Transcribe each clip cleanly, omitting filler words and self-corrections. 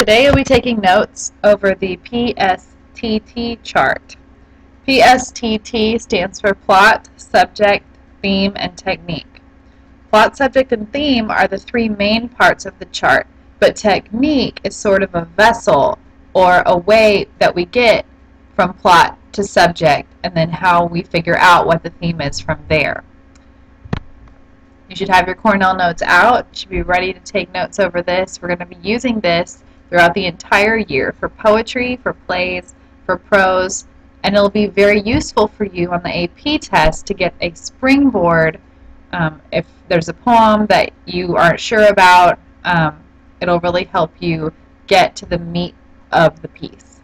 Today you'll be taking notes over the PSTT chart. PSTT stands for Plot, Subject, Theme, and Technique. Plot, subject, and theme are the three main parts of the chart, but technique is sort of a vessel or a way that we get from plot to subject and then how we figure out what the theme is from there. You should have your Cornell notes out. You should be ready to take notes over this. We're going to be using this throughout the entire year for poetry, for plays, for prose, and it'll be very useful for you on the AP test to get a springboard. If there's a poem that you aren't sure about, it'll really help you get to the meat of the piece.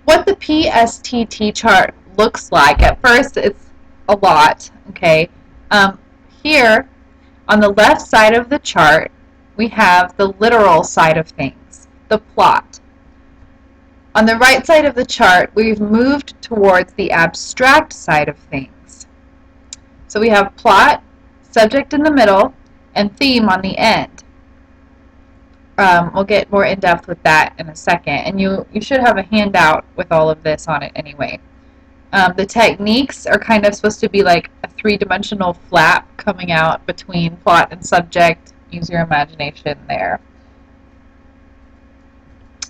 What the PSTT chart looks like, at first it's a lot, okay? Here on the left side of the chart we have the literal side of things, the plot. On the right side of the chart we've moved towards the abstract side of things. So we have plot, subject in the middle, and theme on the end. We'll get more in depth with that in a second, and you should have a handout with all of this on it anyway. The techniques are kind of supposed to be like a three-dimensional flap coming out between plot and subject. Use your imagination there.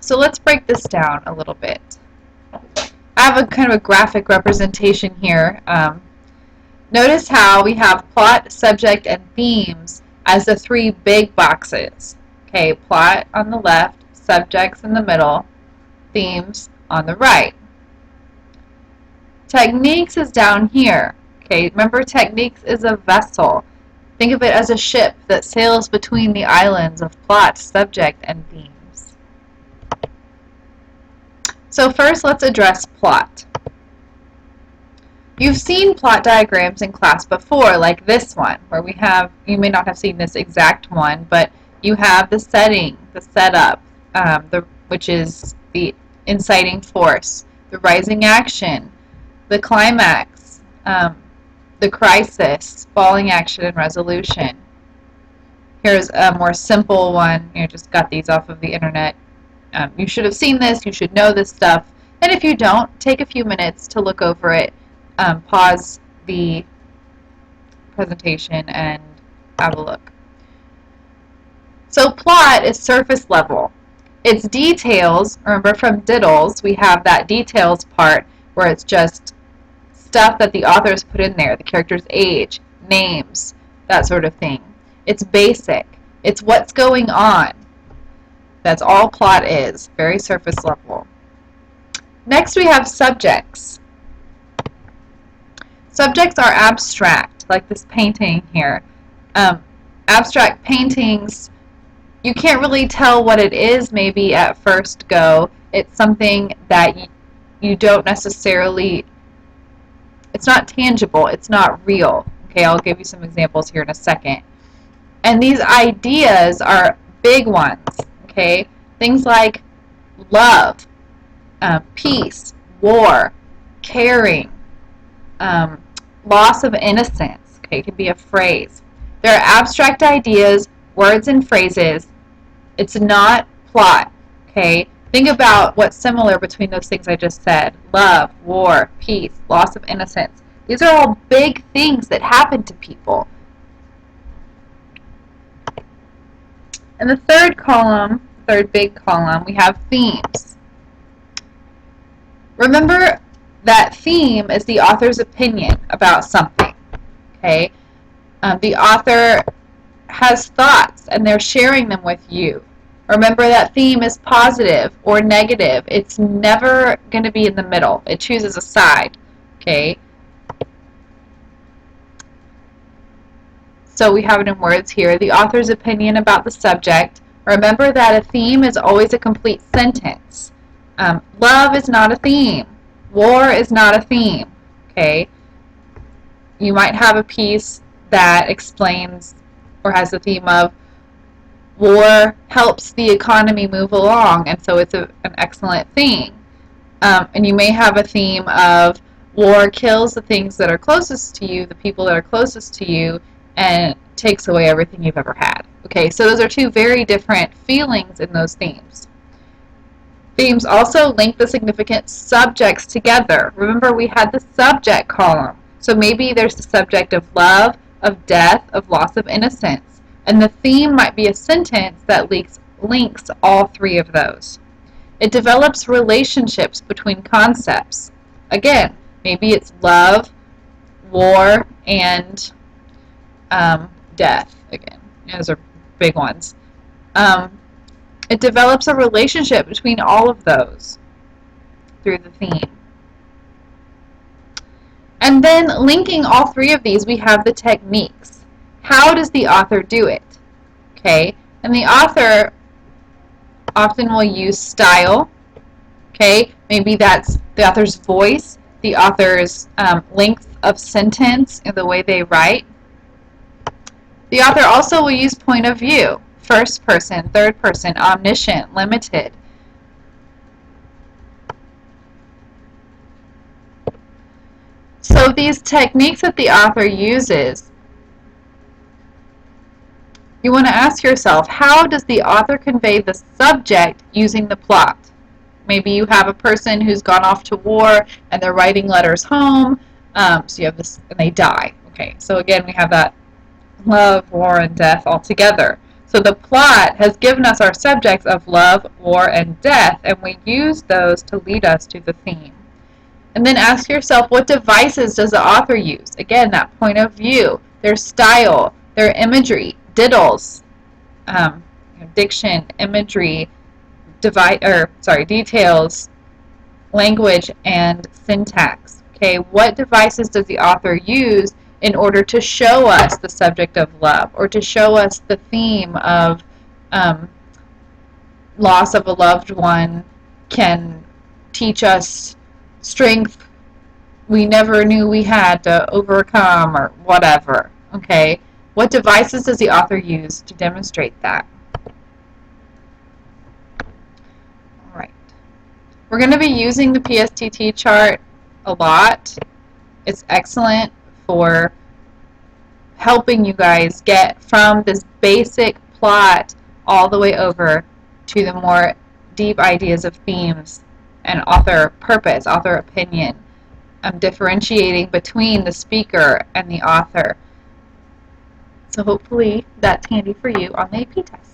So let's break this down a little bit. I have a kind of a graphic representation here. Notice how we have plot, subject, and themes as the three big boxes. Okay, plot on the left, subjects in the middle, themes on the right. Techniques is down here. Okay, remember techniques is a vessel. Think of it as a ship that sails between the islands of plot, subject, and themes. So first let's address plot. You've seen plot diagrams in class before, like this one, where we have, you may not have seen this exact one, but you have the setting, the setup, which is the inciting force, the rising action, the climax, the crisis, falling action, and resolution. Here's a more simple one. You just got these off of the internet. You should have seen this. You should know this stuff. And if you don't, take a few minutes to look over it. Pause the presentation and have a look. So plot is surface level. Its details, remember from diddles, we have that details part where it's just stuff that the authors put in there, the character's age, names, that sort of thing. It's basic. It's what's going on. That's all plot is, very surface level. Next we have subjects. Subjects are abstract, like this painting here. Abstract paintings, you can't really tell what it is maybe at first go. It's something that you don't necessarily, it's not tangible, it's not real. Okay, I'll give you some examples here in a second. And these ideas are big ones, okay? Things like love, peace, war, caring, loss of innocence, okay, it could be a phrase. There are abstract ideas, words and phrases. It's not plot, okay? Think about what's similar between those things I just said. Love, war, peace, loss of innocence. These are all big things that happen to people. In the third column, third big column, we have themes. Remember that theme is the author's opinion about something, okay? The author has thoughts and they're sharing them with you. Remember that theme is positive or negative. It's never going to be in the middle. It chooses a side, okay? So we have it in words here. The author's opinion about the subject. Remember that a theme is always a complete sentence. Love is not a theme. War is not a theme, okay? You might have a piece that explains or has the theme of war helps the economy move along, and so it's an excellent theme. And you may have a theme of war kills the things that are closest to you, the people that are closest to you, and takes away everything you've ever had. Okay, so those are two very different feelings in those themes. Themes also link the significant subjects together. Remember, we had the subject column. So maybe there's the subject of love, of death, of loss of innocence. And the theme might be a sentence that links all three of those. It develops relationships between concepts. Again, maybe it's love, war, and death. Again, those are big ones. It develops a relationship between all of those through the theme. And then linking all three of these, we have the techniques. How does the author do it? Okay, and the author often will use style. Okay, maybe that's the author's voice, the author's length of sentence, and the way they write. The author also will use point of view, first person, third person, omniscient, limited. So these techniques that the author uses, you want to ask yourself, how does the author convey the subject using the plot? Maybe you have a person who's gone off to war and they're writing letters home, so you have this, and they die. Okay, so again, we have that love, war, and death all together. So the plot has given us our subjects of love, war, and death, and we use those to lead us to the theme. And then ask yourself, what devices does the author use? Again, that point of view, their style, their imagery, diddles, diction, imagery, details, language, and syntax. Okay, what devices does the author use in order to show us the subject of love, or to show us the theme of loss of a loved one can teach us strength we never knew we had to overcome, or whatever. Okay, what devices does the author use to demonstrate that? All right, we're going to be using the PSTT chart a lot. It's excellent for helping you guys get from this basic plot all the way over to the more deep ideas of themes and author purpose, author opinion, differentiating between the speaker and the author. So hopefully that's handy for you on the AP test.